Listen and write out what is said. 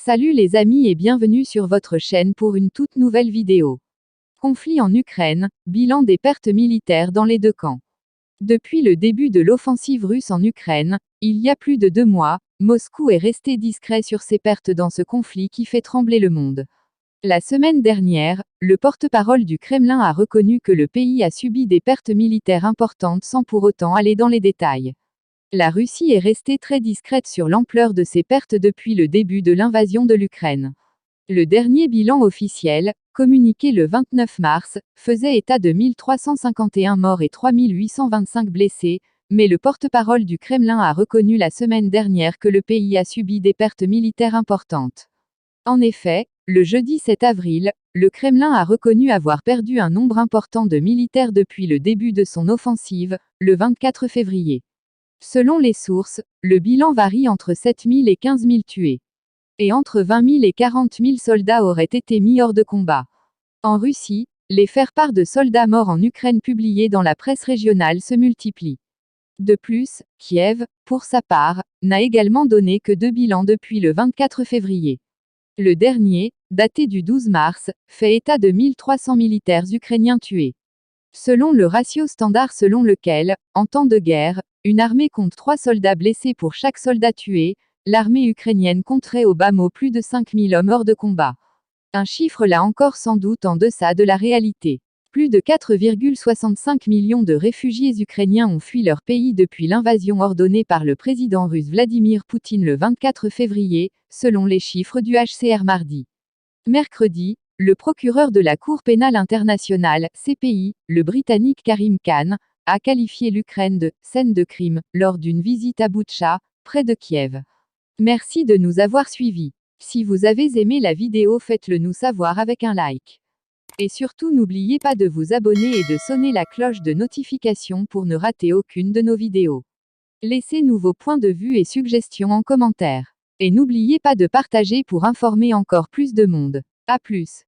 Salut les amis et bienvenue sur votre chaîne pour une toute nouvelle vidéo. Conflit en Ukraine, bilan des pertes militaires dans les deux camps. Depuis le début de l'offensive russe en Ukraine, il y a plus de 2 mois, Moscou est resté discret sur ses pertes dans ce conflit qui fait trembler le monde. La semaine dernière, le porte-parole du Kremlin a reconnu que le pays a subi des pertes militaires importantes sans pour autant aller dans les détails. La Russie est restée très discrète sur l'ampleur de ses pertes depuis le début de l'invasion de l'Ukraine. Le dernier bilan officiel, communiqué le 29 mars, faisait état de 1351 morts et 3825 blessés, mais le porte-parole du Kremlin a reconnu la semaine dernière que le pays a subi des pertes militaires importantes. En effet, le jeudi 7 avril, le Kremlin a reconnu avoir perdu un nombre important de militaires depuis le début de son offensive, le 24 février. Selon les sources, le bilan varie entre 7 000 et 15 000 tués. Et entre 20 000 et 40 000 soldats auraient été mis hors de combat. En Russie, les faire-part de soldats morts en Ukraine publiés dans la presse régionale se multiplient. De plus, Kiev, pour sa part, n'a également donné que 2 bilans depuis le 24 février. Le dernier, daté du 12 mars, fait état de 1300 militaires ukrainiens tués. Selon le ratio standard selon lequel, en temps de guerre, une armée compte 3 soldats blessés pour chaque soldat tué, l'armée ukrainienne compterait au bas mot plus de 5000 hommes hors de combat. Un chiffre là encore sans doute en deçà de la réalité. Plus de 4,65 millions de réfugiés ukrainiens ont fui leur pays depuis l'invasion ordonnée par le président russe Vladimir Poutine le 24 février, selon les chiffres du HCR mardi. Mercredi, le procureur de la Cour pénale internationale, CPI, le Britannique Karim Khan, a qualifié l'Ukraine de « scène de crime » lors d'une visite à Boutcha, près de Kiev. Merci de nous avoir suivis. Si vous avez aimé la vidéo, faites-le nous savoir avec un like. Et surtout n'oubliez pas de vous abonner et de sonner la cloche de notification pour ne rater aucune de nos vidéos. Laissez-nous vos points de vue et suggestions en commentaire. Et n'oubliez pas de partager pour informer encore plus de monde. À plus.